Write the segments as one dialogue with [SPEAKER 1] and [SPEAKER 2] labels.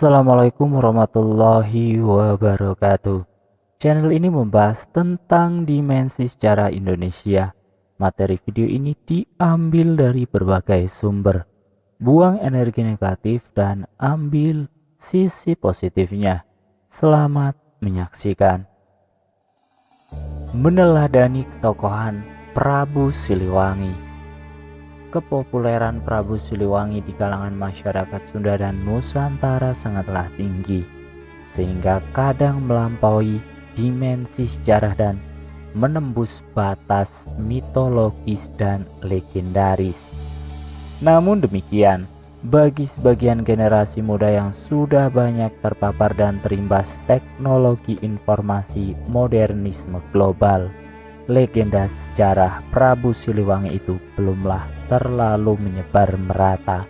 [SPEAKER 1] Assalamualaikum warahmatullahi wabarakatuh. Channel ini membahas tentang dimensi sejarah Indonesia. Materi video ini diambil dari berbagai sumber. Buang energi negatif dan ambil sisi positifnya. Selamat menyaksikan. Meneladani ketokohan Prabu Siliwangi. Kepopuleran Prabu Siliwangi di kalangan masyarakat Sunda dan Nusantara sangatlah tinggi, sehingga kadang melampaui dimensi sejarah dan menembus batas mitologis dan legendaris. Namun demikian, bagi sebagian generasi muda yang sudah banyak terpapar dan terimbas teknologi informasi modernisme global, legenda sejarah Prabu Siliwangi itu belumlah terlalu menyebar merata.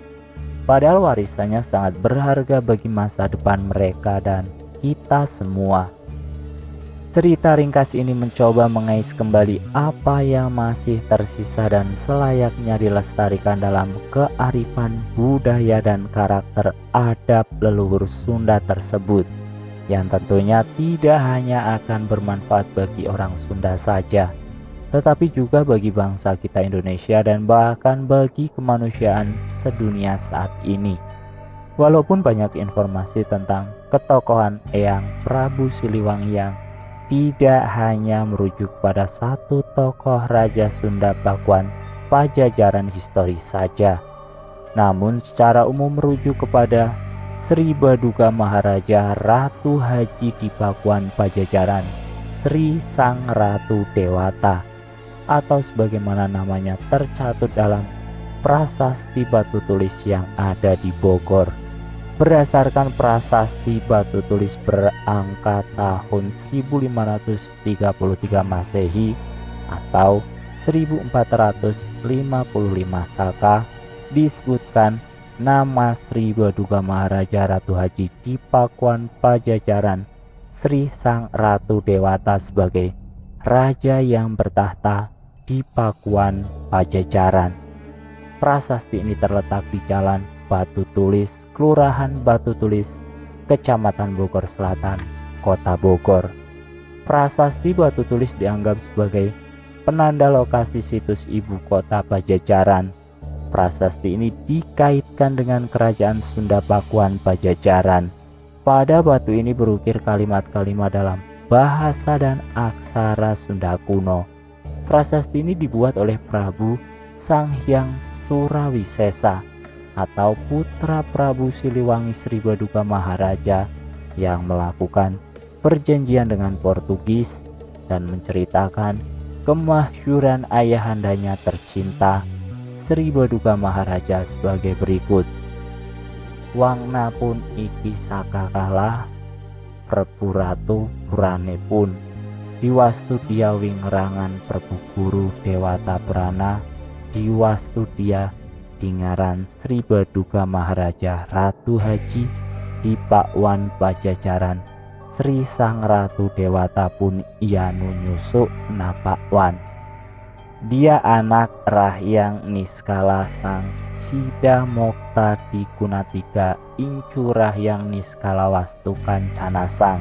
[SPEAKER 1] Padahal warisannya sangat berharga bagi masa depan mereka dan kita semua. Cerita ringkas ini mencoba mengais kembali apa yang masih tersisa dan selayaknya dilestarikan dalam kearifan budaya dan karakter adab leluhur Sunda tersebut, yang tentunya tidak hanya akan bermanfaat bagi orang Sunda saja, tetapi juga bagi bangsa kita Indonesia dan bahkan bagi kemanusiaan sedunia saat ini. Walaupun banyak informasi tentang ketokohan Eyang Prabu Siliwangi yang tidak hanya merujuk pada satu tokoh Raja Sunda Pakuan Pajajaran historis saja, namun secara umum merujuk kepada Sri Baduga Maharaja Ratu Haji di Pakuan Pajajaran, Sri Sang Ratu Dewata, atau sebagaimana namanya tercatut dalam prasasti batu tulis yang ada di Bogor. Berdasarkan prasasti batu tulis berangka tahun 1533 Masehi atau 1455 Saka, disebutkan nama Sri Baduga Maharaja Ratu Haji di Pakuan Pajajaran, Sri Sang Ratu Dewata sebagai raja yang bertahta di Pakuan Pajajaran. Prasasti ini terletak di Jalan Batu Tulis, Kelurahan Batu Tulis, Kecamatan Bogor Selatan, Kota Bogor. Prasasti Batu Tulis dianggap sebagai penanda lokasi situs ibu kota Pajajaran. Prasasti ini dikaitkan dengan kerajaan Sunda Pakuan Pajajaran. Pada batu ini berukir kalimat-kalimat dalam bahasa dan aksara Sunda kuno. Prasasti ini dibuat oleh Prabu Sanghyang Surawisesa atau putra Prabu Siliwangi Sri Baduga Maharaja yang melakukan perjanjian dengan Portugis dan menceritakan kemasyhuran ayahandanya tercinta Sri Baduga Maharaja sebagai berikut. Wangna pun iki sakakalah Prabu Ratu Purane pun diwastu dia wingrangan Prabu Guru Dewata Prana diwastu dia dingaran Sri Baduga Maharaja Ratu Haji di Pakuan Pajajaran, Sri Sang Ratu Dewata pun ia nyusuk na Pakuan. Dia anak Rahyang Niskala Sang Sida Mokta di Kunatiga Incu Rahyang Niskala Wastu Kancana Sang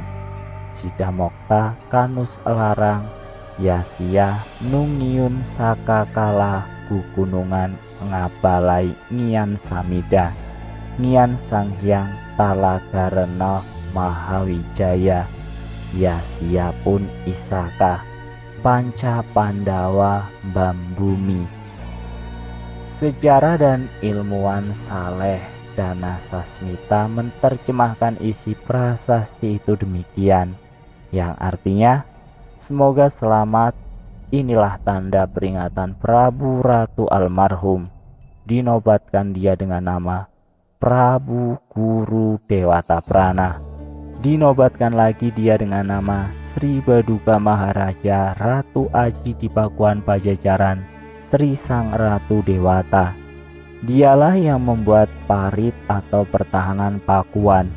[SPEAKER 1] Sida Mokta Kanus Larang Yasia Nungiun Sakakala Gugunungan Ngabalai Ngian Samida Ngian Sanghyang Talagarena Mahawijaya Yasia pun Isaka Panca Pandawa Bambumi. Sejarah dan ilmuwan Saleh Dana Sasmita menerjemahkan isi prasasti itu demikian, yang artinya semoga selamat. Inilah tanda peringatan Prabu Ratu almarhum. Dinobatkan dia dengan nama Prabu Guru Dewata Prana. Dinobatkan lagi dia dengan nama Sri Baduga Maharaja Ratu Aji di Pakuan Pajajaran, Sri Sang Ratu Dewata. Dialah yang membuat parit atau pertahanan Pakuan.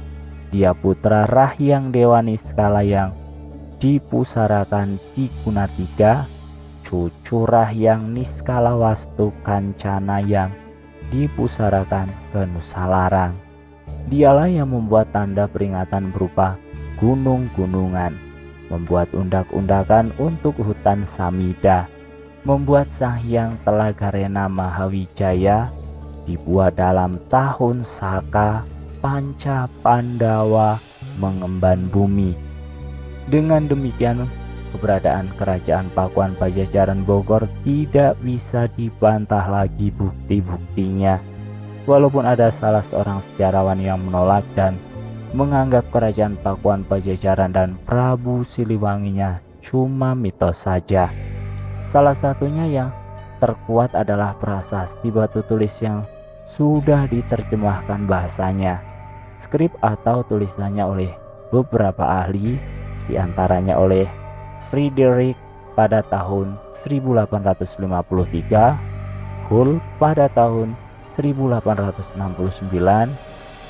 [SPEAKER 1] Dia putra Rahyang Dewa Niskala yang dipusarakan di Kunatiga, cucu Rahyang Niskala Wastu Kancana yang dipusarakan ke Nusa Larang. Dialah yang membuat tanda peringatan berupa gunung-gunungan, membuat undak-undakan untuk hutan Samida, membuat Sang Hyang Talagarena Mahawijaya dibuat dalam tahun Saka Panca Pandawa mengemban bumi. Dengan demikian, keberadaan kerajaan Pakuan Pajajaran Bogor tidak bisa dibantah lagi bukti-buktinya. Walaupun ada salah seorang sejarawan yang menolak dan menganggap kerajaan Pakuan Pajajaran dan Prabu Siliwanginya cuma mitos saja. Salah satunya yang terkuat adalah prasasti batu tulis yang sudah diterjemahkan bahasanya, skrip atau tulisannya oleh beberapa ahli, diantaranya oleh Frederick pada tahun 1853, Hull pada tahun 1869,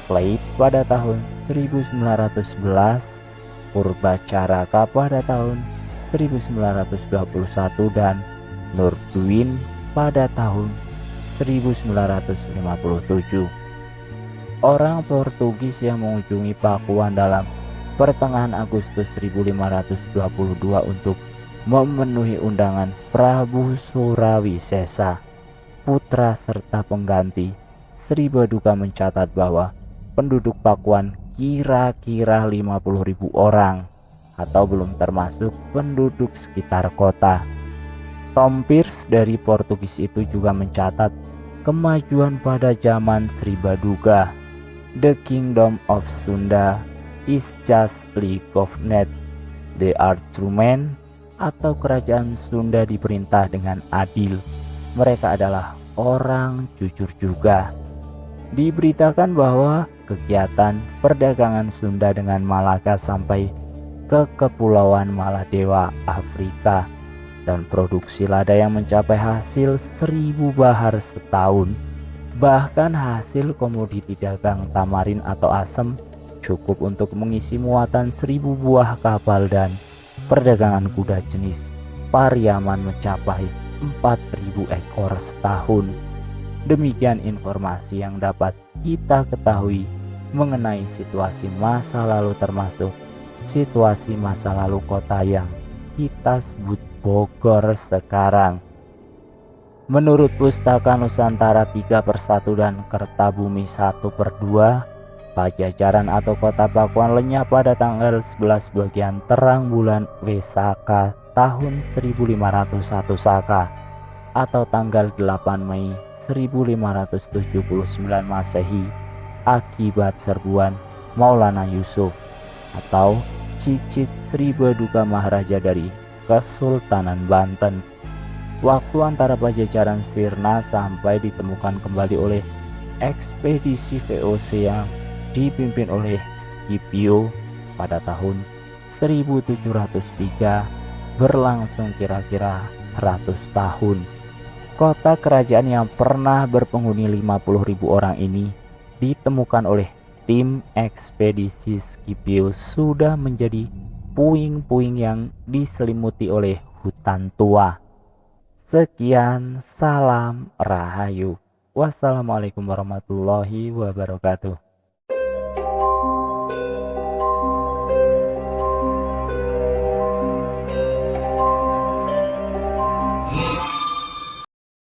[SPEAKER 1] Plate pada tahun 1911, Purbacaraka pada tahun 1921 dan Nurdwin pada tahun 1957. Orang Portugis yang mengunjungi Pakuan dalam pertengahan Agustus 1522 untuk memenuhi undangan Prabu Surawisesa, putra serta pengganti Sri Baduka, mencatat bahwa penduduk Pakuan kira-kira 50.000 orang, atau belum termasuk penduduk sekitar kota. Tom Pearce dari Portugis itu juga mencatat kemajuan pada zaman Sri Baduka. The kingdom of Sunda is justly governed. They are true men, atau kerajaan Sunda diperintah dengan adil. Mereka adalah orang jujur juga. Diberitakan bahwa kegiatan perdagangan Sunda dengan Malaka sampai ke Kepulauan Maladewa, Afrika, dan produksi lada yang mencapai hasil 1000 bahar setahun. Bahkan hasil komoditi dagang tamarin atau asem cukup untuk mengisi muatan 1000 buah kapal, dan perdagangan kuda jenis Pariaman mencapai 4000 ekor setahun. Demikian informasi yang dapat kita ketahui mengenai situasi masa lalu, termasuk situasi masa lalu kota yang kita sebut Bogor sekarang. Menurut Pustaka Nusantara 3/1 dan Kertabumi 1/2, Pajajaran atau kota Pakuan lenyap pada tanggal 11 bagian terang bulan Wesaka tahun 1501 Saka, atau tanggal 8 Mei 1579 Masehi, akibat serbuan Maulana Yusuf atau Cicit Sri Baduka Maharaja dari Kesultanan Banten. Waktu antara Pajajaran sirna sampai ditemukan kembali oleh ekspedisi VOC yang dipimpin oleh Scipio pada tahun 1703 berlangsung kira-kira 100 tahun. Kota kerajaan yang pernah berpenghuni 50.000 orang ini ditemukan oleh tim ekspedisi Scipio sudah menjadi puing-puing yang diselimuti oleh hutan tua. Sekian, salam rahayu. Wassalamualaikum warahmatullahi wabarakatuh.